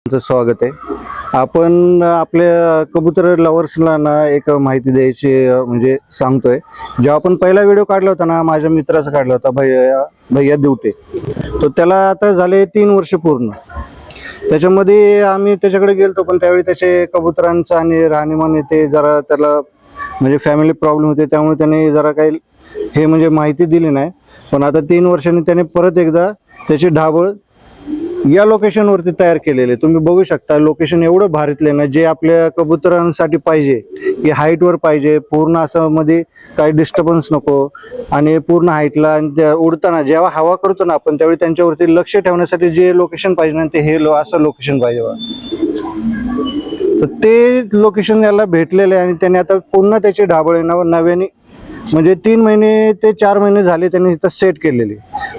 स्वागत आहे. आपण आपल्या कबूतर लवर्सला ना एक माहिती द्यायची म्हणजे सांगतोय. जेव्हा आपण पहिला व्हिडिओ काढला होता ना, माझ्या मित्राचा काढला होता, भैया दिवटे. तो त्याला आता झाले 3 वर्ष पूर्ण. त्याच्यामध्ये आम्ही त्याच्याकडे गेलतो, पण त्यावेळी त्याचे कबुतरांचं आणि राहणीमान ते जरा त्याला म्हणजे फॅमिली प्रॉब्लेम होते, त्यामुळे त्याने जरा काही हे म्हणजे माहिती दिली नाही. पण आता 3 वर्षांनी त्याने परत एकदा त्याची ढाबळ या लोकेशन वरती तयार केलेले. तुम्ही बघू शकता, लोकेशन एवढं भारीतले ना, जे आपल्या कबुतरांसाठी पाहिजे, की हाईट वर पाहिजे, पूर्ण असं मध्ये काही डिस्टर्बन्स नको, आणि पूर्ण हाईटला. आणि उडताना जेव्हा हवा करतो ना आपण, त्यावेळी त्यांच्यावरती लक्ष ठेवण्यासाठी जे लोकेशन पाहिजे ना, ते हे असं लोकेशन पाहिजे बा. तर ते लोकेशन याला भेटलेलं आहे, आणि त्याने आता पुन्हा त्याची ढाबळ नव्याने म्हणजे 3 महिने ते 4 महिने झाले त्यांनी इथं सेट केलेली.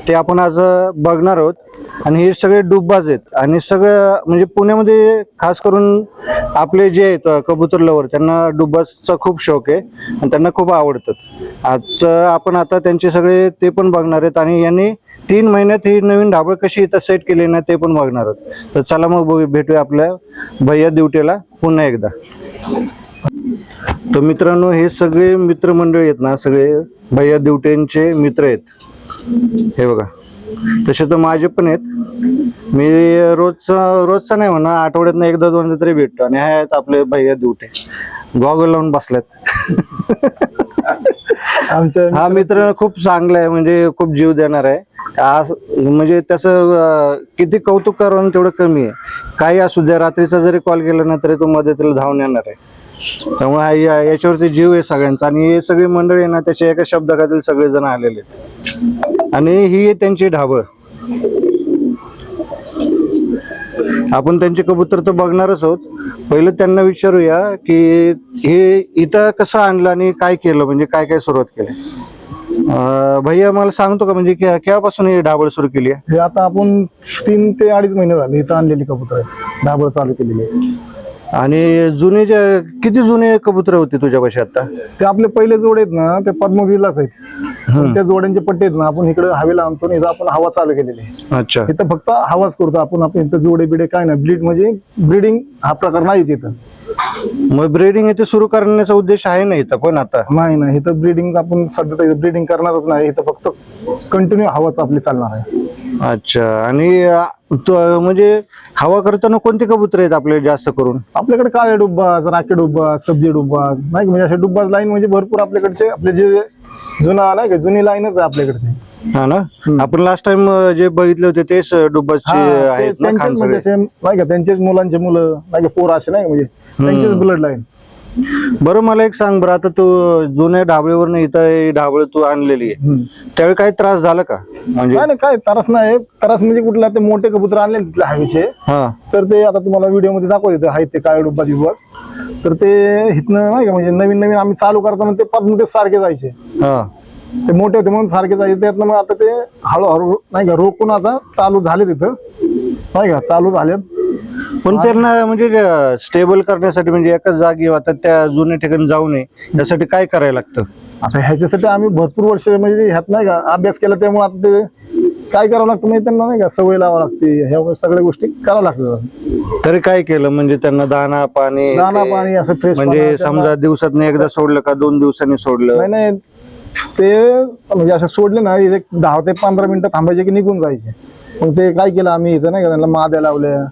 ते आपण आज बघणार आहोत. आणि हे सगळे डुब्बाज आहेत, आणि सगळं म्हणजे पुण्यामध्ये खास करून आपले जे आहेत कबूतर लवर, त्यांना डुब्बाजचा खूप शौक आहे आणि त्यांना खूप आवडतात. आपण आता त्यांचे सगळे ते पण बघणार आहेत, आणि यांनी 3 महिन्यात ही नवीन ढाबळ कशी इथं सेट केली ना, ते पण बघणार आहोत. तर चला मग भेटूया आपल्या भैया दिवटेला पुन्हा एकदा. तर मित्रांनो, हे सगळे मित्रमंडळी आहेत ना, सगळे भैया दिवटेंचे मित्र आहेत. हे बघा, तसे तर माझे पण आहेत. मी रोजचा नाही म्हणा, आठवड्यातनं एकदा दोनदा तरी भेटतो. आणि हे आहेत आपले भैया दिवटे, गॉगल लावून बसल्यात. हा मित्र खूप चांगला आहे, म्हणजे खूप जीव देणार आहे. म्हणजे त्याचं किती कौतुक करावं तेवढं कमी आहे. काही असू द्या, रात्रीचा जरी कॉल केला ना, तरी तो मदतीला धावून येणार आहे. त्यामुळे याच्यावरती जीव आहे सगळ्यांचा. आणि हे सगळी मंडळी आहे ना, त्याच्या एका शब्दाखातील सगळेजण आलेले आहेत. आणि ही आहे त्यांची ढाबळ. आपण त्यांचे कबूतर तर बघणारच आहोत. पहिलं त्यांना विचारूया की हे इथं कसं आणलं आणि काय केलं, म्हणजे काय काय सुरुवात केली. भैया मला सांगतो का, म्हणजे केव्हापासून ही ढाबळ सुरू केली आहे? हे आता आपण 3 ते 2.5 महिने झाले इथं आणलेली कबूतर आहे, ढाबळ चालू केलेली आहे. आणि जुने किती जुने कबूतर होते तुझ्यापाशी आता? ते आपले पहिले जोड आहेत ना, ते पद्मगिरीलाच आहेत. त्या जोड्यांचे पट्टे आहेत ना, आपण इकडे हवेला आणतो, इथं आपण हवा चालू केलेली आहे. अच्छा. इथं फक्त हवाच करतो आपण इथं जोडे बिडे काय नाही, ब्लीड म्हणजे ब्रीडिंग हा प्रकार नाहीच इथं. मग ब्रीडिंग इथे सुरू करण्याचा उद्देश आहे ना इथं? पण आता नाही इथं ब्रीडिंग आपण सध्या ब्रीडिंग करणारच नाही. इथं फक्त कंटिन्यू हवाच आपली चालणार आहे. अच्छा. आणि म्हणजे हवा करताना कोणते कबूतर आहेत आपले जास्त करून? आपल्याकडे काळे डुब्बाज, राखे डुब्बाज, सब्जी डुब्बाज, नाही म्हणजे असे डुब्बाज लाईन म्हणजे भरपूर आपल्याकडचे, आपले जे जुना नाही का, जुनी लाईनच आहे आपल्याकडचे. हा ना. आपण लास्ट टाइम जे बघितले होते तेच डुब्बाजचे आहेत ना, त्यांचेच म्हणजे सेम नाही का, त्यांचेच मुलांचे मुलं नाही का, पोर असे नाही म्हणजे त्यांचेच ब्लड लाईन. बरं, मला एक सांग बरं, आता तू जुन्या ढाबळीवर इथं ढाबळ तू आणलेली आहे, त्यावेळी काही त्रास झाला का? म्हणजे नाही काय त्रास नाही. त्रास म्हणजे कुठला, ते मोठे कबूतर आणले तिथले हवेचे, तर ते आता तुम्हाला व्हिडिओ मध्ये दाखवते आहेत ते काळे डुब्बाज बिब्बाज. तर ते इथनं नाही का, म्हणजे नवीन नवीन आम्ही चालू करताना ते पद्मते सारखे जायचे, ते मोठे होते म्हणून सारखे जायचे. त्यातनं मग आता ते हळूहळू नाही का रोखून आता चालू झाले तिथं नाही का, चालू झाले. पण त्यांना म्हणजे स्टेबल करण्यासाठी, म्हणजे एकाच जागी आता त्या जुन्या ठिकाणी जाऊ नये यासाठी काय करायला लागतं? आता ह्याच्यासाठी आम्ही भरपूर वर्ष म्हणजे ह्यात नाही का अभ्यास केला, त्यामुळे आता ते काय करावं लागतं म्हणजे त्यांना नाही का सवय लावावं लागते, ह्या सगळ्या गोष्टी करावं लागतात. तरी काय केलं म्हणजे त्यांना दाना पाणी असं फ्रेश, म्हणजे समजा दिवसातून एकदा सोडलं का 2 दिवसांनी सोडलं? नाही ते म्हणजे असं सोडले ना, 10 ते 15 मिनिटं थांबायचे की निघून जायचे. मग ते काय केलं आम्ही इथं नाही का, त्यांना माद्या लावल्या,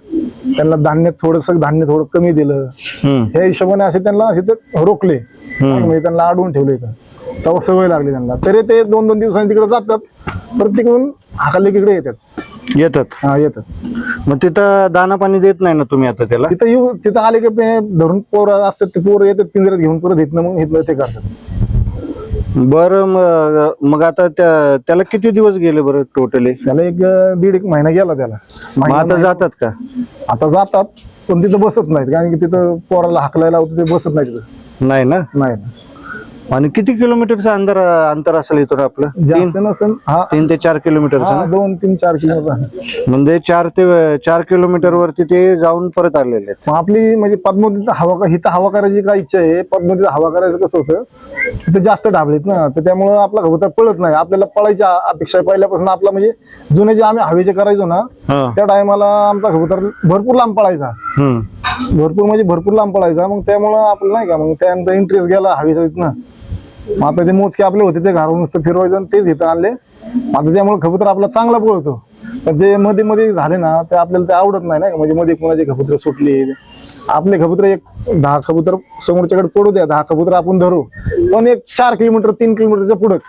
त्यांना धान्य थोडं कमी दिलं. ह्या हिशोबाने असे त्यांना असे ते रोखले, म्हणजे त्यांना अडवून ठेवले इथं. तेव्हा सवय लागली त्यांना. तरी ते 2-2 दिवसांनी तिकडे जातात, परत तिकडून हाकाले तिकडे येतात. हा येतात. मग तिथं दाना पाणी देत नाही ना तुम्ही आता त्याला? तिथं आले की धरून पोरं असतात, ते पोरं येतात पिंजऱ्यात घेऊन, परत इथलं ते करतात. बरं, मग आता त्याला किती दिवस गेले बरं टोटली? त्याला 1.5 महिना गेला त्याला. आता जातात का? आता जातात, पण तिथं बसत नाहीत, कारण की तिथं पोराला हाकलायला होतं, ते बसत नाही तिथं. नाही ना. नाही. आणि किती किलोमीटरचं अंतर असेल इथून आपलं? जास्त नसेल, हा 3 ते 4 किलोमीटरचं. 2-3-4 किलोमीटर. म्हणजे 4 ते 4 किलोमीटर वरती ते जाऊन परत आलेले आहेत. मग आपली म्हणजे पद्मावतीत हिथं हवा करायची काय इच्छा आहे. पद्मावतीत हवा करायचं कसं होतं, तिथे जास्त ढाबळीत ना, तर त्यामुळं आपला कबूतर पळत नाही. आपल्याला पळायची अपेक्षा आहे पहिल्यापासून. आपला म्हणजे जुने जे आम्ही हवेचे करायचो ना, त्या टायमाला आमचा कबूतर भरपूर लांब पळायचा. भरपूर लांब पळायचा. मग त्यामुळं आपलं नाही का, मग त्यानंतर इंटरेस्ट गेला हवेचा ना. मग आता ते मोजके आपले होते ते घरावर नुसतं फिरवायचं आणि तेच इथं आणले. आता त्यामुळे कबूतर आपला चांगला पळतो. पण जे मध्ये मध्ये झाले ना, ते आपल्याला ते आवडत नाही ना, म्हणजे मध्ये कोणाचे कबूतर सुटले. आपले कबूतर एक 10 कबूतर समोरच्याकडे पडू द्या, 10 कबूतर आपण धरू, पण एक 4 किलोमीटर 3 किलोमीटरच्या पुढेच.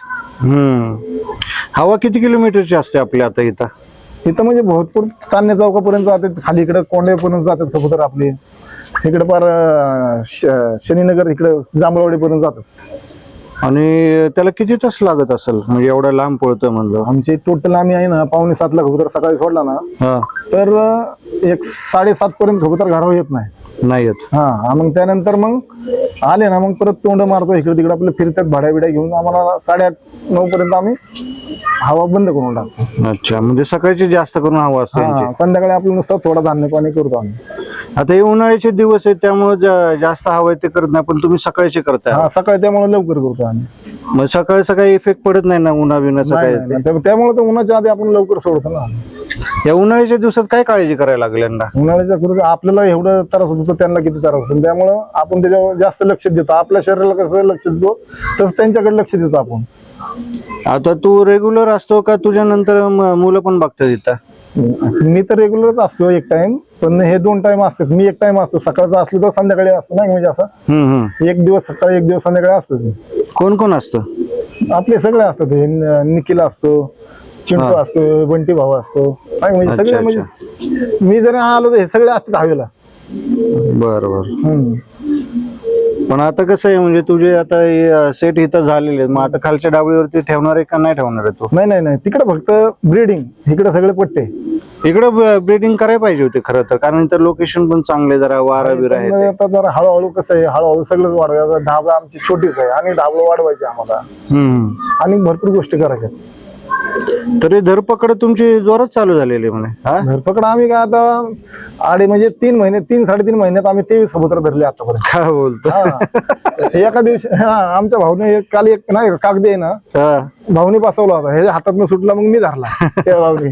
हवा किती किलोमीटरची असते आपल्या आता इथं म्हणजे भरपूर चांदण्या चौकापर्यंत जातात, खाली इकडे कोंड्यापर्यंत जातात कबूतर आपले. इकडे पार शनीनगर इकडे जांभळवाडीपर्यंत जातात. आणि त्याला किती तास लागत असेल, म्हणजे एवढा लांब पळतोय म्हणलं? आमचे टोटल आम्ही आहे ना 6:45 ला कबूतर सकाळी सोडला ना, तर एक 7:30 पर्यंत कबूतर घरावर येत नाही येत. मग त्यानंतर मग आले ना, मग परत तोंड मारतो इकडे तिकडे, आपले फिरतात भाड्या बिड्या घेऊन. आम्हाला 8:30-9 पर्यंत आम्ही हवा बंद करून टाकतो. अच्छा, म्हणजे सकाळची जास्त करून हवा असते. संध्याकाळी आपलं नुसतं थोडा धान्य पाणी करतो आम्ही. आता हे उन्हाळ्याचे दिवस आहेत त्यामुळे जास्त हवा ते करत नाही, पण तुम्ही सकाळचे करताय. सकाळी त्यामुळे लवकर करतो आम्ही. मग सकाळी इफेक्ट पडत नाही ना उन्हाविनाचा काय? त्यामुळे तर उन्हाच्या आधी आपण लवकर सोडतो ना. या उन्हाळ्याच्या दिवसात काय काळजी करायला लागली यांना? उन्हाळ्याच्या करून आपल्याला एवढं त्रास होतो, त्यांना किती त्रास होतो. त्यामुळं आपण त्याच्यावर जास्त लक्ष देतो. आपल्या शरीराला कसं लक्ष देतो तसं त्यांच्याकडे लक्ष देतो आपण. आता तू रेग्युलर असतो का तुझ्या नंतर मुलं पण बघतात इथं? मी तर रेग्युलरच असतो एक टाइम, पण हे 2 टाइम असतात. मी एक टाइम असतो, सकाळचा असलो तर संध्याकाळी असतो ना, म्हणजे असं एक दिवस सकाळी एक दिवस संध्याकाळी असतो. कोण कोण असतं? आपले सगळे असतात. निखिल असतो, चिंटू असतो, बंटी भाऊ असतो, म्हणजे सगळे. म्हणजे मी जरी आलो तर हे सगळे असतात हवेला. बरोबर. पण आता कसं आहे, म्हणजे तुझे आता सेट इथं झालेले आहेत, मग आता खालच्या डाबळीवरती ठेवणार आहे का नाही ठेवणार आहे तू? नाही, तिकडे फक्त ब्रीडिंग, इकडे सगळे पट्टे. इकडे ब्रीडिंग करायला पाहिजे होते खरं तर, कारण इथं लोकेशन पण चांगले, जरा वारा बिरा आहे. आता जरा हळूहळू कसं आहे, हळूहळू सगळंच वाढवायचं. ढाबा आमची छोटीच आहे आणि ढाबळं वाढवायचे आम्हाला, आणि भरपूर गोष्टी करायच्या. तरी धरपकड तुमची जोरात चालू झालेली म्हणे? धरपकड आम्ही काय आता म्हणजे 3-3.5 महिन्यात आम्ही 23 कबूतर धरले आतापर्यंत. काय बोलतो? एका दिवशी आमच्या भाऊने काल एक नाही कागदी आहे ना, भाऊने बसवला होता, ह्याच्या हातात सुटला, मग मी धरला त्या भाऊने.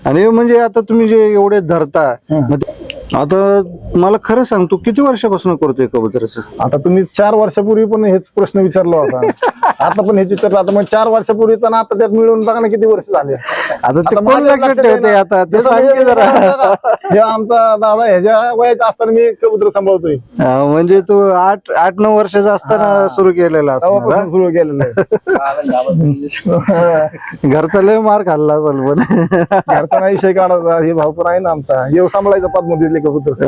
आणि म्हणजे आता तुम्ही जे एवढे धरता, आता मला खरं सांग, तू किती वर्षापासून करतोय कबुतराचं? आता तुम्ही 4 वर्षापूर्वी पण हेच प्रश्न विचारला होता, आता पण हेच विचारला. आता मग 4 वर्षापूर्वीचा ना आता त्यात मिळून बघा ना किती वर्ष झाले. आता ते कोण लक्षात ठेवते? आता ते सांग की जरा. हे आमचा दादा ह्याच्या वयाचा असताना मी कबूतर सांभाळतोय. म्हणजे तू 8-9 वर्षाचा असताना सुरू केलेला सुरू केलेलं आहे. घरचा लय मार खाल्ला असेल, पण घरचा नाही विषय काढायचा. हे भाऊ पण आहे ना आमचा, येऊ सांभाळायचा पद्मतीतले कबूतर.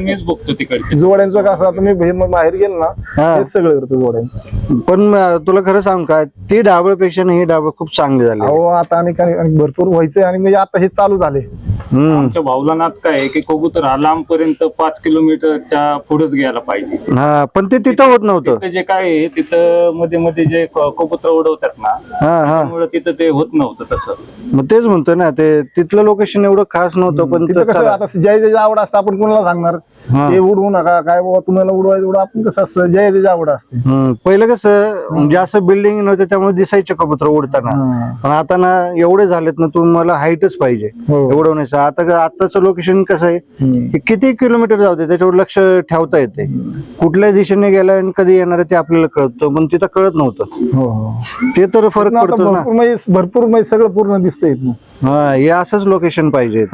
मीच बघतो तिकडे जोड्यांचं कसं, तुम्ही बाहेर गेलो ना, हेच सगळं करतो जोड्यांचं. पण तुला खरं सांग का, ती डाबळपेक्षा ही डाबळ खूप चांगली झाली. हो, आता आणि भरपूर व्हायचंय, आणि म्हणजे आता हे चालू झाले. आमच्या भाऊला नात काय आहे की कबूतर हा लांब पर्यंत 5 किलोमीटरच्या पुढेच गेला पाहिजे. पण ते तिथं होत नव्हतं. तिथं जे काय आहे, तिथं मध्ये मध्ये जे कबूतर उडवतात ना, त्यामुळे तिथं ते होत नव्हतं तसं. मग तेच म्हणतो ना, ते तिथलं लोकेशन एवढं खास नव्हतं. पण तिथं कसं आता ज्याची आवड असतं, आपण कोणाला सांगणार हे उडवू नका, काय बाबा तुम्हाला उडवायचं उडवा. आपण कसं असतं, ज्याची आवड असते. पहिलं कसं म्हणजे असं बिल्डिंग नव्हते, त्यामुळे दिसायचे कबूतर उडताना. पण आता ना एवढे झालेत ना, तुम्हाला हाईटच पाहिजे उडवण्याचं. आताच लोकेशन कसं आहे, किती किलोमीटर जाऊ दे त्याच्यावर लक्ष ठेवता येते. कुठल्या दिशेने गेला आणि कधी येणार आहे ते आपल्याला कळतं, पण तिथं कळत नव्हतं. ते तर फरक पडतो ना. भरपूर सगळं पूर्ण दिसतंय. हे असंच लोकेशन पाहिजे.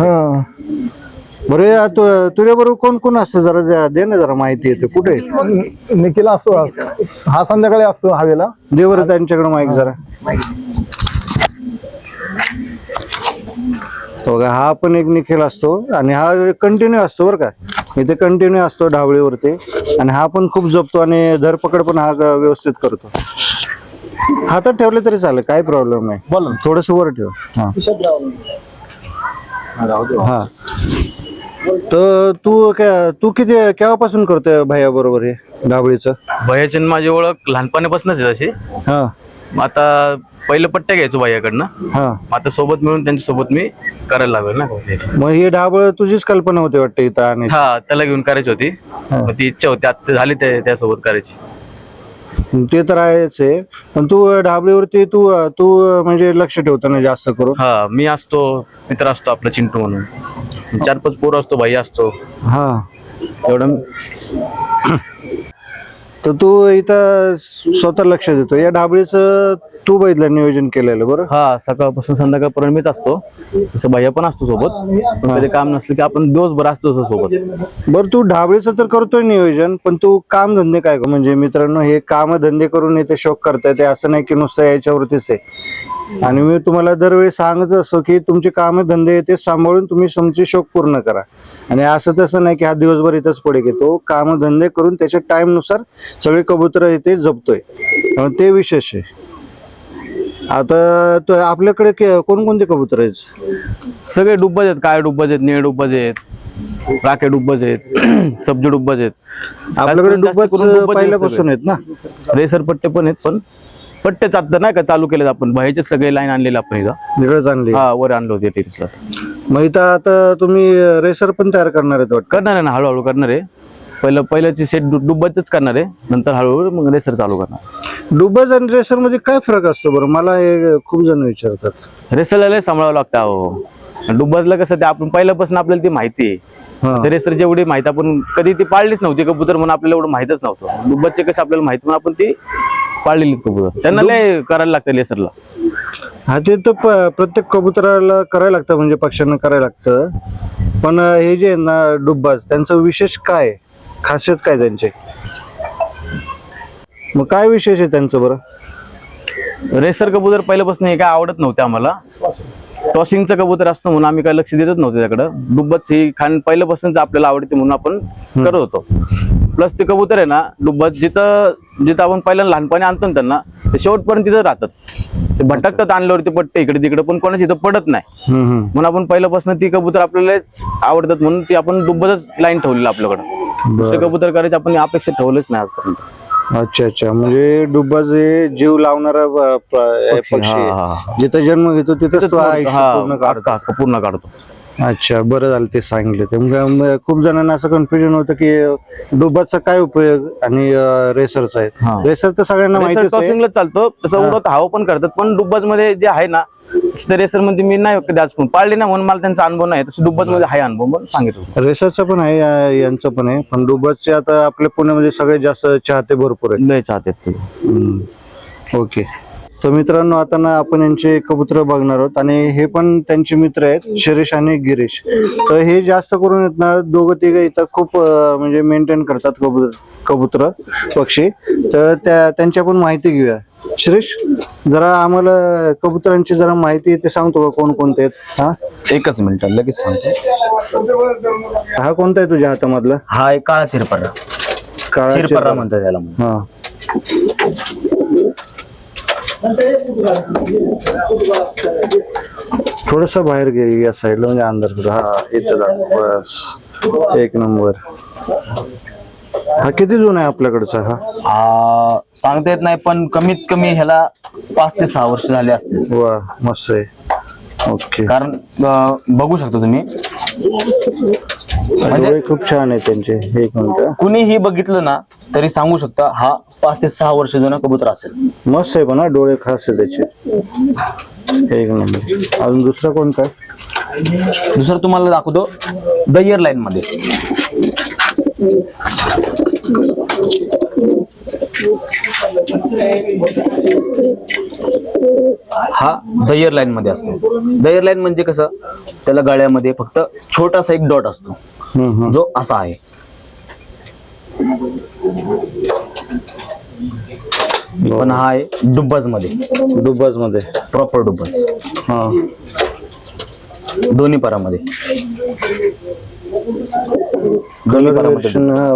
बरं, तुझ्या बरोबर कोण कोण असतं, जरा दे ना जरा माहिती येते. कुठे निखिल असतो, हा संध्याकाळी असतो हवेला. दे बरं त्यांच्याकडे माईक जरा. हा पण एक निखिल असतो, आणि हा कंटिन्यू असतो बरं का, इथे कंटिन्यू असतो ढाबळीवरती. आणि हा पण खूप जपतो, आणि धरपकड पण हा व्यवस्थित करतो. हातात ठेवले तरी चालेल, काही प्रॉब्लेम नाही. बोला, थोडस वर ठेव. हा, तर तू किती केव्हापासून करतोय भैया बरोबर हे ढाबळीचं? भैयाची आणि माझी ओळख लहानपणापासूनच आहे तशी. हा मग आता पहिलं पट्ट्या घ्यायचो भैयाकडनं, हा. मग आता सोबत मिळून त्यांच्यासोबत मी करायला लागलो ना. मग ही ढाबळ तुझीच कल्पना होती वाटतं इथं आणि हा, त्याला घेऊन करायची होती. मग ती इच्छा होती, आता झाली त्यासोबत करायची. ते तर आहेच आहे. पण तू ढाबळीवरती तू तू म्हणजे लक्ष ठेवतो ना जास्त करून? हा, मी असतो, मित्र असतो आपला चिंटू म्हणून, 4-5 पोरं असतो, भैया असतो. हा. एवढं तर तू इथं स्वतः लक्ष देतो. या ढाबळीचं तू बघितलं नियोजन केलेलं बरं? हा, सकाळपासून संध्याकाळपर्यंत मीच असतो. तसं भैया पण असतो सोबत. कधी काम नसलं की आपण दिवसभर असतो सोबत. बरं, तू ढाबळीचं तर करतोय नियोजन, पण तू काम धंदे काय म्हणजे मित्रांनो, हे काम धंदे करून इथे शौक करताय ते असं नाही की नुसतं याच्यावरतीच आहे. आणि मी तुम्हाला दरवेळी सांगत असतो की तुमचे काम धंदे ते सांभाळून तुम्ही तुमचे शौक पूर्ण करा. आणि असं तसं नाही की हा दिवसभर इथंच पडे घेतो. काम धंदे करून त्याच्या टाइम नुसार सगळे कबूतर इथे जपतोय, ते विशेष आहे. आता तो आपल्याकडे कोणकोणते कबूतर आहेत? सगळे डुब्बज आहेत, काय डुब्बज आहेत, निळे डुब्बज आहेत, राखे डुब्बज आहेत, सब्जी डुब्बज आहेत. आपल्याकडे जास्त करून डुब्बज डुब्बज पहिल्यापासून आहेत ना? रेसर पट्टे पण आहेत, पण पट्टेच आता नाही का चालू केलेत आपण. बाहेरचे सगळे लाईन आणलेले आपण इथं. वेगळंच आणली. हा, वर आणलं होते टेरिसला. मग इथं आता तुम्ही रेसर पण तयार करणार आहेत वाटतं? करणार आहे ना, हळूहळू करणार आहे. पहिल्याची सेट डुब्बजच करणार आहे, नंतर हळूहळू मग रेसर चालू करणार. डुब्बज आणि रेसर मध्ये काय फरक असतो बरं? मला हे खूप जण विचारतात. रेसरला लय सांभाळावं लागतं. अहो, डुब्बजला कसं ते आपण पहिल्यापासून आपल्याला ती माहिती आहे. हा. रेसरची एवढी माहिती आपण कधी ती पाळलीच नव्हती कबूतर म्हणून आपल्याला एवढं माहितच नव्हतं. डुब्बजचे कसं आपल्याला माहिती म्हणून आपण ती पाळलेली कबूतर. त्यांना लय करायला लागतं रेसरला. हा, ते तर प्रत्येक कबुतराला करायला लागतं, म्हणजे पक्ष्यांना करायला लागतं. पण हे जे आहे ना डुब्बाज, त्यांचं विशेष काय, खासियत काय त्यांचे? मग काय विशेष आहे त्यांचं बरं? रेसर कबूतर पहिल्यापासून हे काय आवडत नव्हते आम्हाला. टॉसिंगचं कबूतर असतं म्हणून आम्ही काय लक्ष देतच नव्हते त्याकडं. डुब्बज ही खान पहिल्यापासून आपल्याला आवडते म्हणून आपण करत होतो. प्लस ते कबूतर आहे ना डुब्बज, जिथं आपण पहिल्यांदा लहानपणी आणतो ना त्यांना, ते शेवटपर्यंत तिथं राहतात. ते भटकतात आणल्यावरती पट्टे इकडे तिकडे, पण कोणाची इथं पडत नाही. म्हणून आपण पहिल्यापासून ती कबूतर आपल्याला आवडतात म्हणून ती आपण डुब्बजच लाईन ठेवलेलं आपल्याकडं. दुसरे कबूतर करायची आपण अपेक्षा ठेवलंच नाही आजपर्यंत. अच्छा अच्छा, म्हणजे डुब्बाज हे जीव लावणारा पक्षी आहे. जिथं जन्म घेतो तिथंच तो आयुष्य पूर्ण काढतो. अच्छा, बरं झालं ते सांगितलं. ते खूप जणांना असं कन्फ्युजन होतं की डुब्बाजचा काय उपयोग आणि रेसरचा आहे. रेसर तर सगळ्यांना माहितीच आहे. टॉसिंगला चालतो तसं, उडत हवा पण करतात. पण डुब्बज मध्ये जे आहे ना, रेसर मध्ये मी नाही कधी आज पाळले ना म्हणून मला त्यांचा अनुभव नाही. तसं डुब्बज मध्ये आहे अनुभव म्हणून सांगितलं. रेसरचा पण आहे, यांचं पण आहे. पण डुब्बाजचे आता आपल्या पुण्यामध्ये सगळ्यात जास्त चाहते भरपूर आहेत. लय चाहतात ते. ओके. तर मित्रांनो, आता ना आपण यांचे कबूतर बघणार आहोत आणि हे पण त्यांचे मित्र आहेत, शिरीष आणि गिरीश. तर हे जास्त करून आहेत ना दोघं तिघं इथं खूप म्हणजे मेंटेन करतात कबूतर पक्षी. तर त्यांच्या पण माहिती घेऊया. शिरीष, जरा आम्हाला कबुतरांची जरा माहिती ते सांगतो का, कोण कोणते आहेत? हा, एकच मिनिट लगेच सांगतो. हा कोणता आहे तुझ्या हातामधला? हा एक काळा चिरपर्रा. काळा चिरपर्रा म्हणतात त्याला. हा, थोडस बाहेर घे या साईडला, म्हणजे अंदर. हा, इथं जा. बस, एक नंबर. हा किती जुना आहे आपल्याकडचा? हा सांगता येत नाही, पण कमीत कमी ह्याला 5 ते 6 वर्ष झाले असतील. वा, मस्त आहे. ओके. कारण बघू शकता तुम्ही, म्हणजे खूप छान आहे त्यांचे. एक मिनिट, कुणीही बघितलं ना तरी सांगू शकता हा 5 ते 6 वर्ष जुना कबूतर असेल. मस्त आहे. पण हा डोळे खास आहे त्याचे. एक नंबर. अजून दुसरा कोणता आहे? दुसरं तुम्हाला दाखवतो दय्यर लाईन मध्ये. हा दय्यर लाईन मध्ये असतो. दय्यर लाईन म्हणजे कसं, त्याला गळ्यामध्ये फक्त छोटासा एक डॉट असतो, जो असा आहे. पण हा आहे डुब्बज मध्ये. डुब्बाज मध्ये प्रॉपर डुब्बज. हा, दोन्ही परामध्ये.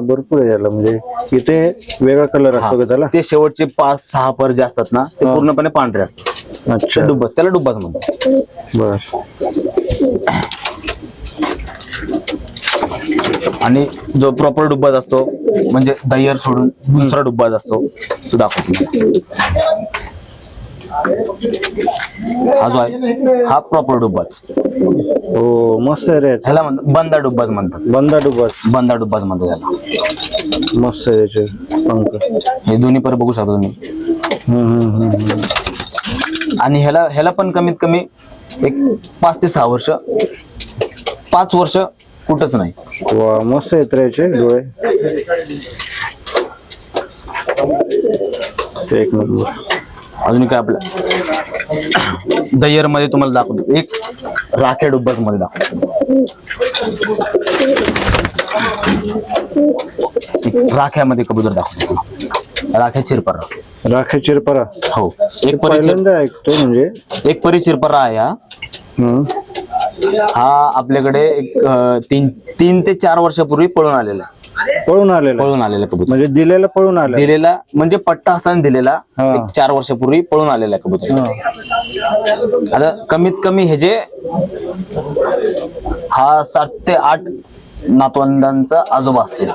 भरपूर आहे याला. म्हणजे इथे वेगळा कलर असतो का त्याला? ते शेवटचे 5-6 पर जे असतात ना, ते पूर्णपणे पांढरे असतात. अच्छा, डुब्बज, त्याला डुब्बज म्हणतात. बर. आणि जो प्रॉपर डुब्बाज असतो म्हणजे दह्यर सोडून दुसरा डुब्बाज असतो तो दाखवतो. हा जो आहे हा प्रॉपर डुब्बाज. हो मस्त आहे रे याचं. ह्याला म्हणतात बंदा डुब्बाज म्हणतात. बंदा डुब्बास बंदा डुब्बाज म्हणतात त्याला. मस्त आहे याचे पंख. हे दोन्ही पर बघू शकता तुम्ही. आणि ह्याला पण कमीत कमी एक 5 ते 6 वर्ष, 5 वर्ष कुठंच नाही. वा मस्त आहेत रे याचे डोळे. एक नंबर. अजून काय आपलं दह्यर मध्ये तुम्हाला दाखवतो, एक राख्या डुब्बाज मध्ये दाखवतो. एक राख्यामध्ये कबूतर दाखवतो. राख्या चिरपरा. राखे चिरपरा. हो, एक पहिल्यांदा ऐकतो म्हणजे. एक परी चिरपरा आहे हा. हा आपल्याकडे एक 3 ते 4 वर्षापूर्वी पळून आलेला आहे. पळून आलेला कबूतर. म्हणजे दिलेला पळून आला. दिलेला म्हणजे पट्टा असताना दिलेला, एक 4 वर्षापूर्वी पळून आलेला कबूतर. आता कमीत कमी ह्याचे हा 7 ते 8 नातवंडांचा आजोबा असेल.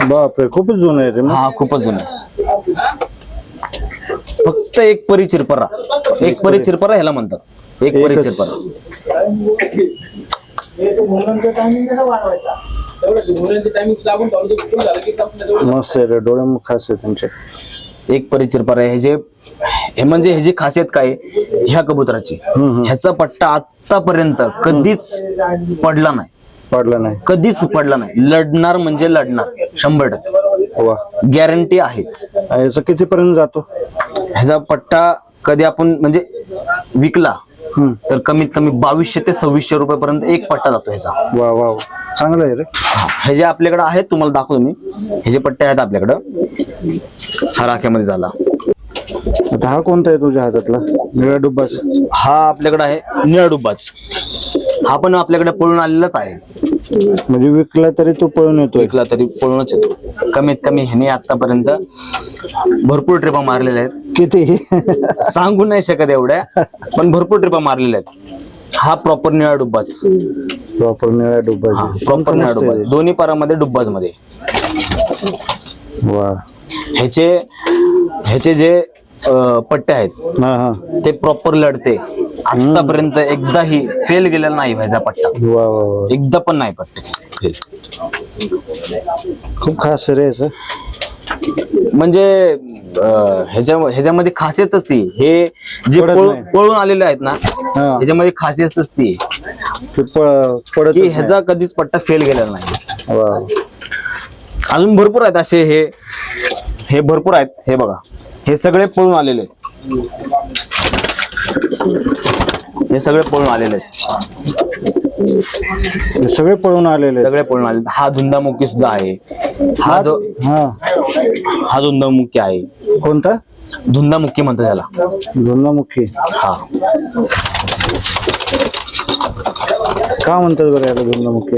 बापरे खूपच जुनं आहे रे मग. हा खूपच जुना आहे. फक्त एक परी चिरपरा. एक परी चिरपरा ह्याला म्हणतात. एक परी एकच. चिरपरा. मस्त आहे रे डोळे मग खास आहे त्यांचे. एक परी चिरपरा आहे. हे म्हणजे ह्याची खासियत काय आहे? ह्या कबुतराची ह्याचा पट्टा आतापर्यंत कधीच पडला नाही. पडला नाही. कधीच पडला नाही. लढणार म्हणजे लढणार 100%. वा. गॅरंटी आहेच. याचं कितीपर्यंत जातो? ह्याचा पट्टा कधी आपण म्हणजे विकला तर कमीत कमी 2200 ते 2600 रुपयापर्यंत एक पट्टा जातो ह्याचा. वा वा चांगलं आहे रे. हे जे आपल्याकडे आहेत तुम्हाला दाखवतो मी. हे जे पट्टे आहेत आपल्याकडं, हा राख्यामध्ये झाला. आता हा कोणता आहे तुझ्या हातातला? निळा डुब्बास. हा आपल्याकडे आहे निळा डुब्बाज. हा पण आपल्याकडे पळून आलेलाच आहे. म्हणजे विकला तरी तो पळून येतो. विकला तरी पळूनच येतो. कमीत कमी ह्याने आतापर्यंत भरपूर ट्रिपा मारलेल्या आहेत. किती? सांगू नाही शकत एवढ्या, पण भरपूर ट्रिपा मारलेल्या आहेत. हा प्रॉपर निळा डुब्बाज. प्रॉपर निळा डुब्बास. प्रॉपर निळा डुब्बाज. दोन्ही पारामध्ये डुब्बाज मध्ये. वा. ह्याचे जे पट्टे आहेत हा हा. ते प्रॉपर लढते. आतापर्यंत एकदाही फेल गेलेला नाही ह्याचा पट्टा. वा वा वा. एकदा पण नाही पट्टे फेल. खूप खास आहे रे याचं. म्हणजे ह्याच्यामध्ये खासियतच ती. हे जे पडत नाही. पळून आलेले आहेत ना, हा. ह्याच्यामध्ये खासियतच ती ते पडत की ह्याचा कधीच पट्टा फेल गेलेला नाही. वा. अजून भरपूर आहेत असे. हे भरपूर आहेत. हे बघा, हे सगळे पळून आलेले आहेत. हे सगळे पळून आलेले आहेत. हे सगळे पळून आलेले. सगळे पळून आले. हा धुंदामुखी सुद्धा आहे. हा जो धुंदामुखी आहे. कोणता? धुंदामुखी म्हणतात त्याला. धुंदामुखी. हा का म्हणतात बरं याला धुंदामुखी?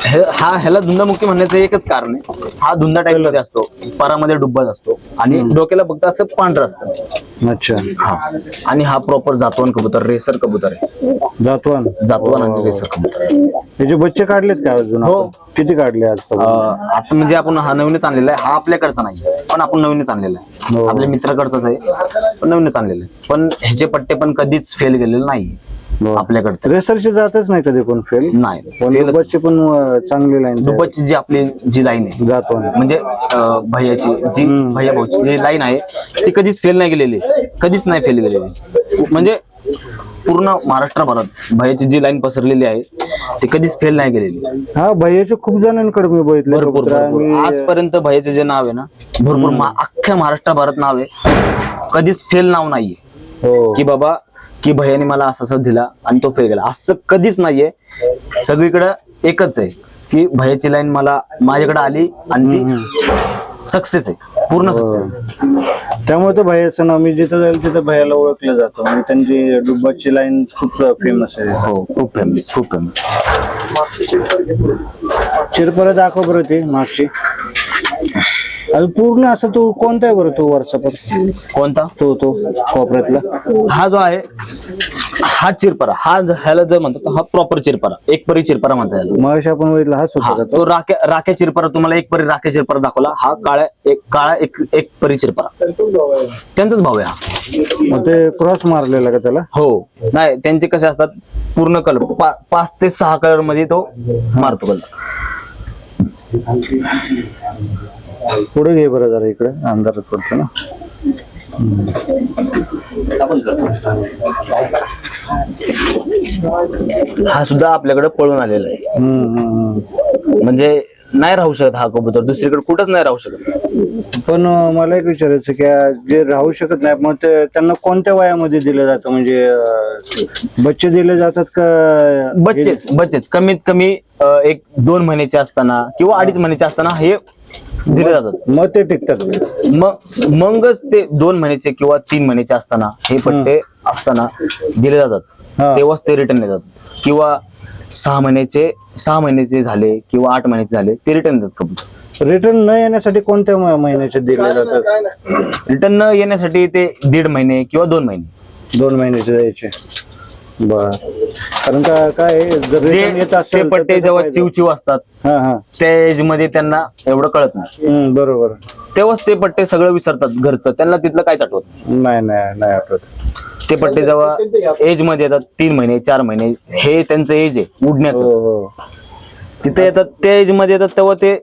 ह्याला धुंदामुखी म्हणण्याचं एकच कारण आहे. हा धुंदा टाईप मध्ये असतो. पारामध्ये डुब्बाज असतो आणि डोक्याला फक्त असं पांढरं असतं. अच्छा. हा. आणि हा प्रॉपर जातवान कबूतर, रेसर कबूतर आहे. जातवान आणि रेसर कबूतर आहे. याचे बच्चे काढलेत का अजून? हो. किती काढले आज? आता म्हणजे आपण हा नवीनच आणलेला आहे. हा आपल्याकडचा नाही, पण आपण नवीनच आणलेला आहे. आपल्या मित्राकडचाच आहे, पण नवीनच आणलेला आहे. पण ह्याचे पट्टे पण कधीच फेल गेलेले नाही आपल्याकडे. रेसरची जातच नाही कधी कोण फेल. नाही. दुब्बाची पण चांगली लाईन. दुब्बाची जी आपली जी लाईन आहे जातो म्हणजे भैयाची जी भैया भाऊची जी लाईन आहे ती कधीच फेल नाही गेलेली. कधीच नाही फेल गेलेली. म्हणजे पूर्ण महाराष्ट्रभरात भैयाची जी लाईन पसरलेली आहे ती कधीच फेल नाही गेलेली. हा भैयाचे खूप जणांकडे मी बघितले. भरपूर आजपर्यंत भैयाचे जे नाव आहे ना, भरपूर अख्ख्या महाराष्ट्रभरात नाव आहे. कधीच फेल नाव नाहीये. हो. की बाबा की भैयाने मला असा दिला आणि तो फेल गेला, असं कधीच नाहीये. सगळीकडे एकच आहे की भैयाची लाईन मला माझ्याकडे आली आणि ती सक्सेस आहे. पूर्ण सक्सेस. त्यामुळे तो भैयाचं नाव, मी जिथं जाईल तिथं भैयाला ओळखलं जातं. म्हणजे त्यांची डुब्बाची लाईन खूप फेमस आहे. हो, खूप फेमस, खूप फेमस. चिरपरा दाखव बरं ती मागची. अजून पूर्ण असं तो कोणता आहे बरं तो वरचा पण? कोणता? तो कोपऱ्यातला. हा जो आहे हा चिरपरा, ह्याला जर म्हणतो हा प्रॉपर चिरपरा, एक परी चिरपरा म्हणतात याला. मग आपण बघितलं हाच हा, होता का तो? तो राख्या चिरपरा तुम्हाला एक परी राख्या चिरपरा दाखवला. हा काळा एक परी चिरपरा त्यांचाच भाव आहे हा. मग ते क्रॉस मारलेला का त्याला? हो, नाही त्यांचे कसे असतात पूर्ण कलर 5 ते 6 कलर मध्ये तो मारतो कलर. पुढे घे बरं जरा, इकडे अंधारात पडतो ना. हा सुद्धा आपल्याकडे पळून आलेला आहे. म्हणजे नाही राहू शकत हा कबूतर दुसरीकडे कुठंच नाही राहू शकत. पण मला एक विचारायचं की जे राहू शकत नाही मग त्यांना कोणत्या वयामध्ये दिलं जातं? म्हणजे बच्चे दिले जातात का? बच्चेच कमीत कमी 1-2 महिन्याचे असताना किंवा 2.5 महिन्याचे असताना हे दिले जातात. मग ते टिकतात. मगच ते 2 महिन्याचे किंवा 3 महिन्याचे असताना हे पट्टे असताना दिले जातात. तेव्हाच ते रिटर्न येतात. किंवा 6 महिन्याचे झाले किंवा 8 महिन्याचे झाले ते रिटर्न येतात कबूतर. रिटर्न न येण्यासाठी कोणत्या महिन्याचे दिले जातात? रिटर्न न येण्यासाठी ते 1.5 महिने किंवा 2 महिने 2 महिन्याचे द्यायचे. बर. कारण काय जर return येत ते असेल तर पट्टे त्याचा जेव्हा फायदा. चिवचिव असतात त्या एज मध्ये त्यांना एवढं कळत नाही. बरोबर. तेव्हाच ते पट्टे सगळं विसरतात घरचं, त्यांना तिथलं काहीच आठवत नाही. नाही आठवत. ते पट्टे जेव्हा एज मध्ये येतात 3 महिने 4 महिने हे त्यांचं एज आहे उडण्याचं, हो. तिथे येतात त्या एज मध्ये येतात तेव्हा ते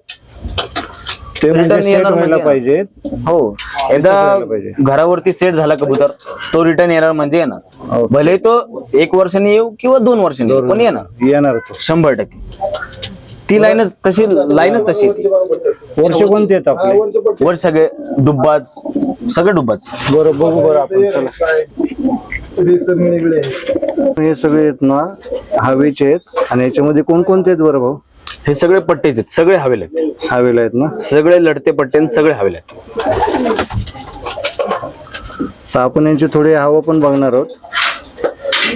ते Return म्हणजे set येणार व्हायला म्हणजे पाहिजे. हो. एकदा घरावरती सेट झाला कबूतर तो रिटर्न येणार म्हणजे येणार. भले तो 1 वर्षाने येऊ किंवा 2 वर्षांनी येऊ, पण येणार तो 100%. ती लाईनच तशी येते. वर्ष कोणते आहेत आपले? वर सगळे डुब्बाज, सगळे डुब्बाज. बरं बघू बरं आपण. चला. हे सगळे आहेत ना हवेचे आहेत. आणि याच्यामध्ये कोणकोणते आहेत बरं भाऊ? हे सगळे पट्टे आहेत, सगळे हवेले आहेत. हवेला आहेत ना? सगळे लढते पट्टे आणि सगळे हवेले आहेत. तर आपण यांची थोडी हवा पण बघणार आहोत.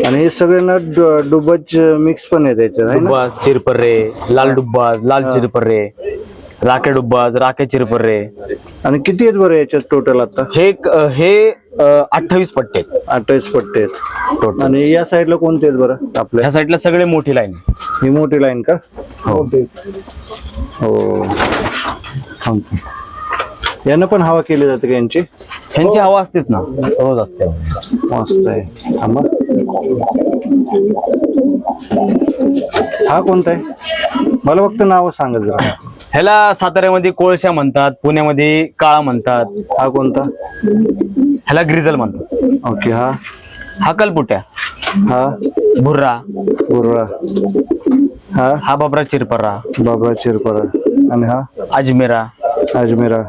आणि हे सगळे ना डुब्बाज मिक्स पण आहेत याच्यात, है ना? डुब्बाज, चिरपर्रे, लाल डुब्बाज, लाल चिरपर्रे, राखे डुब्बाज, राखे चिरपर्रे. आणि किती आहेत बरं याच्यात टोटल आता? हे 28 पट्टे आहेत. 28 पट्टे आहेत टोटल. आणि या साईडला कोणते आहेत बरं आपल्या? ह्या साईडला सगळे मोठी लाईन. ही मोठी लाईन का? हो. यांना पण हवा केली जाते का यांची? ह्यांची हवा असतेच ना, रोज असते. मस्त आहे. हा कोणता आहे? मला फक्त नाव सांगत जरा. ह्याला साताऱ्यामध्ये कोळशा म्हणतात, पुण्यामध्ये काळा म्हणतात. हा कोणता? ह्याला ग्रिझल म्हणतात. ओके. हा कलपुट्या, हा भुर्रा, उर्रा, हा बाबरा चिरपरा, बाबरा चिरपरा. आणि हा अजमेरा, अजमेरा.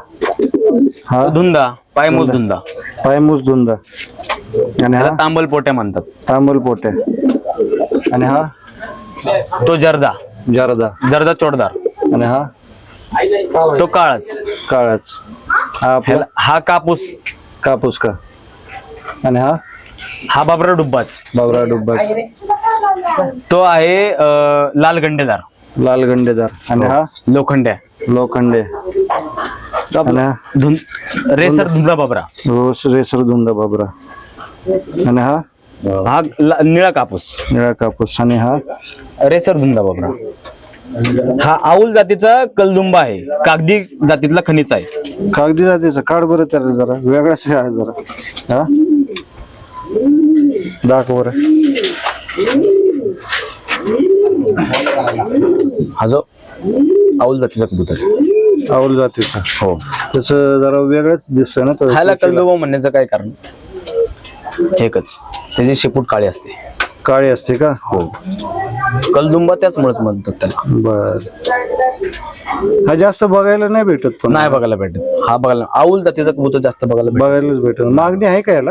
हा धुंदा, पायमोज धुंदा, पायमूस धुंदा. आणि हा ह्याला तांबल पोट्या म्हणतात. तांबल पोट्या. आणि हा तो जर्दा चोडदार. आणि हा तो काळाच. हा आपला हा कापूस का? आणि हा बाबरा डुब्बाच. बाबरा डुब्बास. तो आहे लाल गंडेदार. आणि हा लोखंडे. आणि हा रेसर धुंदा बाबरा. रेसर धुंदा बाबरा. आणि हा निळा कापूस. आणि हा रेसर धुंदा बाबरा. हा आऊल जातीचा कलदुंबा आहे, कागदी जातीतला खनिज आहे. कागदी जातीचा. काढ बरं त्याला जरा वेगळाच आहे जरा. हा दाखव बरं. हा जो आऊल जातीचा कबूतर. आऊल जातीचा. हो. तसं जरा वेगळंच दिसतंय ना तो. ह्याला कलदुंबा म्हणण्याचं काय कारण? एकच, त्याची शेपूट काळी असते. काळी असते का? हो. कलदुंबा त्याचमुळेच म्हणतात त्याला. बर. हा जास्त बघायला नाही भेटत. पण नाही बघायला भेटत. हा बघायला आऊल जातीचा कबूतर जास्त बघायलाच भेटत. मागणी आहे का याला?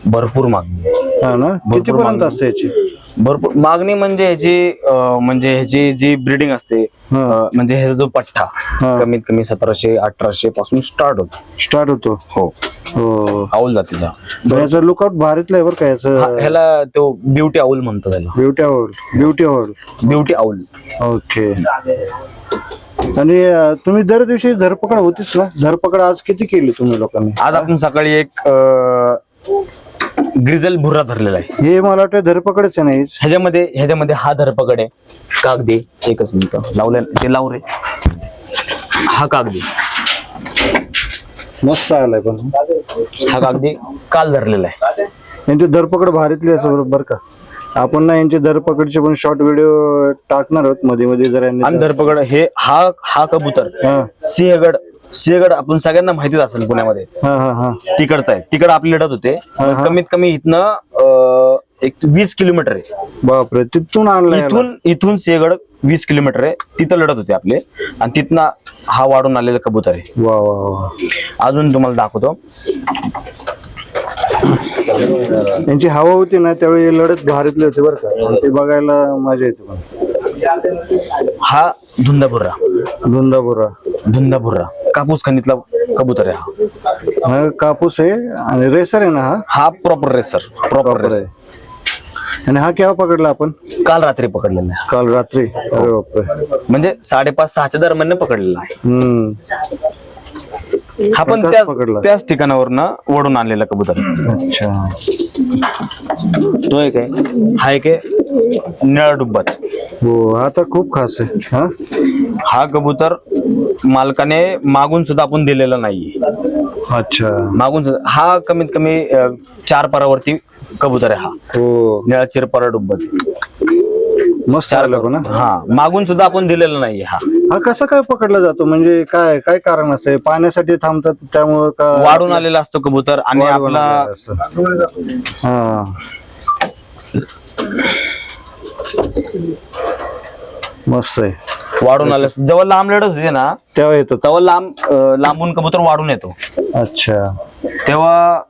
भरपूर मागणी. हा ना? किती पर्यंत असते याची? भरपूर मागणी. म्हणजे ह्याची जी ब्रीडिंग असते, म्हणजे ह्याचा जो पट्टा कमीत कमी 1700-1800 पासून स्टार्ट होतो. हो. आऊल जातीचा. याचा लुकआउट भारीतला आहे बरं का याचं. ह्याला तो ब्युटी आऊल म्हणतो त्याला. Beauty owl. ओके. आणि तुम्ही दर दिवशी धरपकड होतीच ना? धरपकड आज किती केली तुम्ही लोकांनी? आज आपण सकाळी एक ग्रिझल भुर्रा धरलेला आहे. हे मला वाटतं धरपकडच आहे ना हेच. ह्याच्यामध्ये हा धरपकड आहे. कागदी एकच मिनिट लावलं ते लाव रे. हा कागदी मस्त आलाय पण हा कागदी काल धरलेला आहे. यांची धरपकड भारीतली असं बरं का. आपण ना यांचे धरपकडचे पण शॉर्ट व्हिडिओ टाकणार आहोत मध्ये मध्ये जर यांनी आणि धरपकड हे हा कबूतर हा सिंहगड आपण सगळ्यांना माहितीच असेल पुण्यामध्ये. हा हा हा तिकडचं आहे. तिकडे आपली लढत होते. कमीत कमी इथनं एक 20 किलोमीटर आहे. बापरे तिथून आणलाय याला. इथून सिंहगड 20 किलोमीटर आहे. तिथं लढत होते आपले आणि तिथनं हा वाढून आलेला कबूतर आहे. वा वा वा. अजून तुम्हाला दाखवतो. यांची हवा होती ना त्यावेळी लढत भारीतली होती बरं का. ते बघायला मजा येते पण. हा धुंदाभुर्रा धुंदाभुर्रा कापूस खनितला कबूतर आहे. हा कापूस आहे आणि रेसर आहे ना हा प्रॉपर रेसर आहे. आणि हा केव्हा पकडला आपण? काल रात्री पकडलेला आहे. काल रात्री. अरे बापरे. म्हणजे 5:30-6च्या दरम्यान पकडलेला आहे. हा पण प्रकाश पकडला. त्याच ठिकाणावरनं ओढून आणलेला कबूतर आहे. अच्छा. तो एक आहे. हा एक आहे निळा डुब्बाच. हो हा तर खूप खास आहे. हा कबूतर मालकाने मागून सुद्धा आपण दिलेला नाहीये. अच्छा. मागून सुद्धा हा कमीत कमी 4 पारावरती कबूतर आहे. हा हो निळा चिरपारा डुब्बाच. मस्त आलं पण. हा मागून सुद्धा आपण दिलेला नाहीये. हा कसा काय पकडला जातो म्हणजे काय काय कारण असं पाण्यासाठी थांबतात त्यामुळं का? वाढून आलेला असतो कबूतर आणि वाढवून आपला आलेलं असतं. हा मस्त आहे. वाढून आले जेव्हा लांब लढत होते ना तेव्हा येतो. तेव्हा लांबून कबूतर वाढून येतो. अच्छा. तेव्हा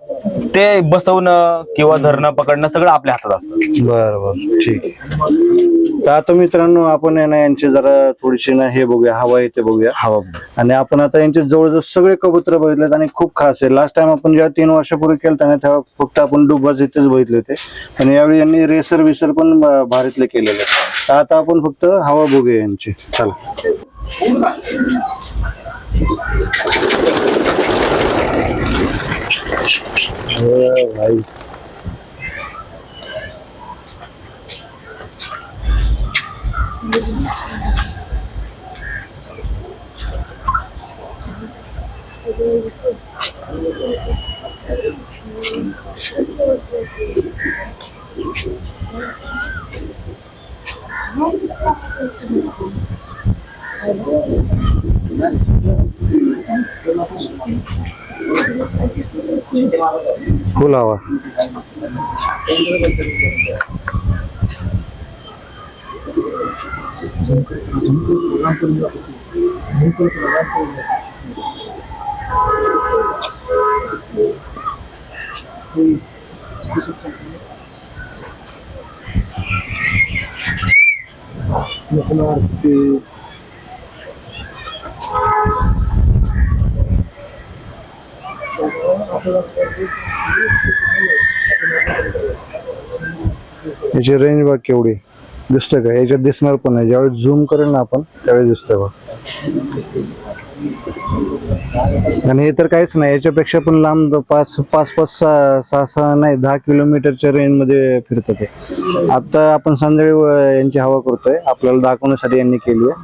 ते बसवणं किंवा धरणं पकडणं सगळं आपल्या हातात असतं. बर बर ठीक आहे. तर आता मित्रांनो आपण आहे ना यांची जरा थोडीशी ना हे बघूया हवा येते बघूया. हवा आणि आपण आता यांचे जवळजवळ सगळे कबूतर बघितलेत आणि खूप खास आहे. लास्ट टाइम आपण जेव्हा 3 वर्षापूर्वी केलं ना तेव्हा फक्त आपण डुब्बाच इथेच बघितले होते आणि यावेळी यांनी रेसर विसर पण भारीतले केलेले. तर आता आपण फक्त हवा बघूया यांची. चला. भाई फुल हवा. याची रेंज बघ केवढी दिसतंय का? याच्यात दिसणार पण नाही. ज्यावेळेस झूम करेल ना आपण त्यावेळेस दिसतंय बघ. आणि हे तर काहीच नाही. याच्यापेक्षा पण लांब 5-6 नाही 10 किलोमीटरच्या रेंज मध्ये फिरत ते. आता आपण संध्याकाळी यांची हवा करतोय. आपल्याला दाखवण्यासाठी यांनी केली आहे.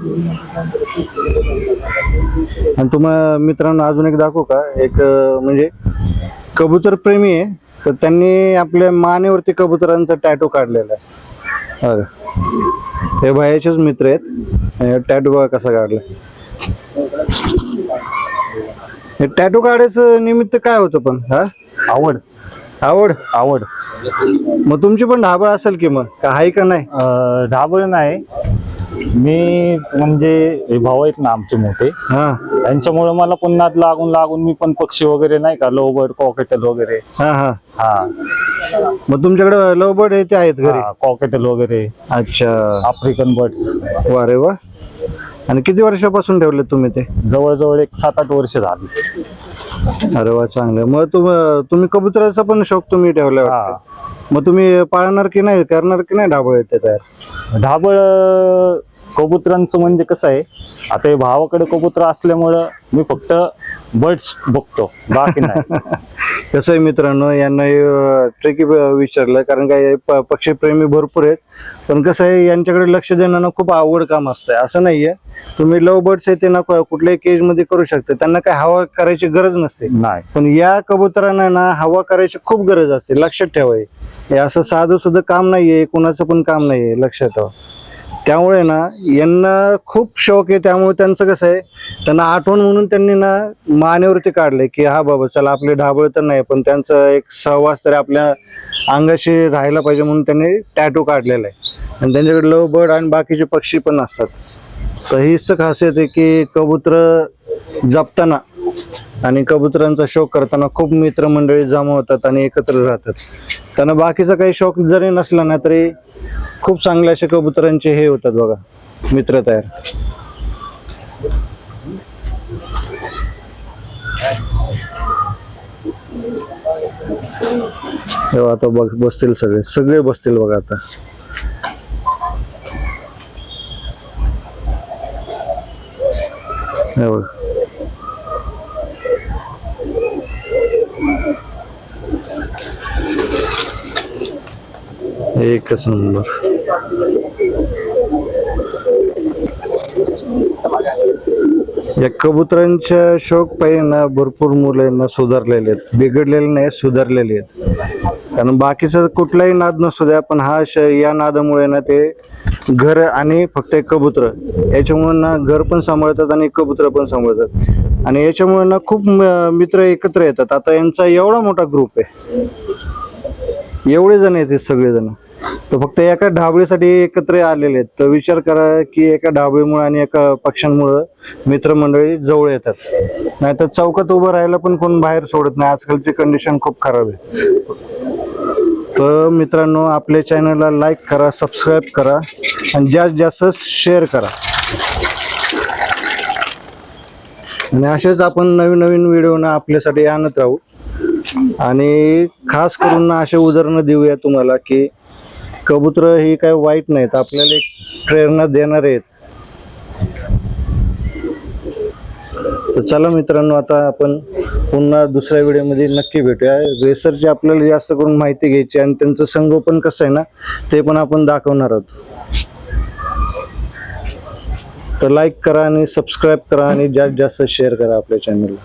आणि तुम्हाला मित्रांनो अजून एक दाखवू का? एक म्हणजे कबूतर प्रेमी आहे तर त्यांनी आपल्या मानेवरती कबुतरांचा टॅटू काढलेला आहे. हे भाईचेच मित्र आहेत. टॅटू बघा कसा काढला. हे टॅटू काढायचं निमित्त काय होतं पण? हा आवड आवड आवड मग तुमची पण ढाबळ असेल की मग का आहे का नाही? ढाबळ नाही. मी म्हणजे हे भाऊ आहेत ना आमचे मोठे, हा त्यांच्यामुळे मला पण नाद लागून लागून मी पण पक्षी वगैरे नाही का लवबर्ड कॉकेटल वगैरे. हा हा हा मग तुमच्याकडे लवबर्ड येते आहेत घरी? कॉकेटल वगैरे, अच्छा. African birds. वा रे वा. आणि किती वर्षापासून ठेवले तुम्ही ते? जवळजवळ एक 7-8 वर्ष झाली. अरे वा चांगलं. मग तुम्ही कबुतराचा पण शौक तुम्ही ठेवला वाटतं. मग तुम्ही पाळणार की नाही, करणार की नाही ढाबळ येते तयार? ढाबळ कबुतरांचं म्हणजे कसं आहे, आता हे भावाकडे कबुतर असल्यामुळं मी फक्त बर्ड्स बघतो, बाकी नाही. कसं आहे मित्रांनो, यांना ट्रिकी विचारलं, कारण काय पक्षीप्रेमी भरपूर आहेत, पण कसं आहे यांच्याकडे लक्ष देणं ना खूप आवड काम असतंय. असं नाहीये, तुम्ही लव बर्ड्स आहे ते ना कुठल्याही केज मध्ये करू शकता, त्यांना काय हवा करायची गरज नसते. नाही. पण या कबुतरांना ना हवा करायची खूप गरज असते. लक्षात ठेवा, हे असं साधं सुद्धा काम नाहीये, कोणाचं पण काम नाहीये, लक्षात ठेवा. त्यामुळे ना यांना खूप शौक आहे. त्यामुळे त्यांचं कसं आहे, त्यांना आठवण म्हणून त्यांनी ना मानेवरती काढलंय की हा बाबा चला, आपले ढाबळ तर नाही पण त्यांचं एक सहवास तरी आपल्या अंगाशी राहायला पाहिजे म्हणून त्यांनी टॅटू काढलेला आहे. आणि त्यांच्याकडे लव बर्ड आणि बाकीचे पक्षी पण असतात. तर हीच तर खासियत आहे की कबूतर जपताना आणि कबुतरांचा शौक करताना खूप मित्रमंडळी जमा होतात आणि एकत्र राहतात. त्यांना बाकीचा काही शौक जरी नसला ना तरी खूप चांगले असे कबुतरांचे हे होतात बघा, मित्र तयार. आता बघ बसतील, सगळे बसतील बघा आता. हे बघ. एकच नंबर. या कबुतरांच्या शौक पाहिजे ना भरपूर मुलांना सुधारलेले आहेत, बिघडलेले नाही, सुधारलेले आहेत. कारण बाकीचा कुठलाही नाद नसू द्या, पण हा या नादामुळे ना ते घर आणि फक्त एक कबूतर याच्यामुळे ना घर पण सांभाळतात आणि कबूतर पण सांभाळतात. आणि याच्यामुळे ना खूप मित्र एकत्र येतात. आता यांचा एवढा मोठा ग्रुप आहे, एवढे जण येतात सगळेजण, तर फक्त एका ढाबळीसाठी एकत्र आलेले आहेत. तर विचार करा की एका ढाबळीमुळे आणि एका पक्ष्यांमुळे मित्रमंडळी जवळ येतात. नाहीतर चौकात उभं राहायला पण कोण बाहेर सोडत नाही. आजकालची कंडिशन खूप खराब आहे. तर मित्रांनो, आपल्या चॅनलला लाईक करा, सबस्क्राईब करा आणि जास्तीत जास्त शेअर करा. आणि असेच आपण नवीन नवीन व्हिडिओ ना आपल्यासाठी आणत राहू. आणि खास करून ना असे उदाहरणं देऊया तुम्हाला की कबूतर ही काही वाईट नाहीत, आपल्याला एक प्रेरणा देणार आहेत. तर चला मित्रांनो, आता आपण पुन्हा दुसऱ्या व्हिडिओमध्ये नक्की भेटूया. रेसरची आपल्याला जास्त करून माहिती घ्यायची आणि त्यांचं संगोपन कसं आहे ना ते पण आपण दाखवणार आहोत. तर लाईक करा आणि सबस्क्राईब करा आणि जास्तीत जास्त शेअर करा आपल्या चॅनलला.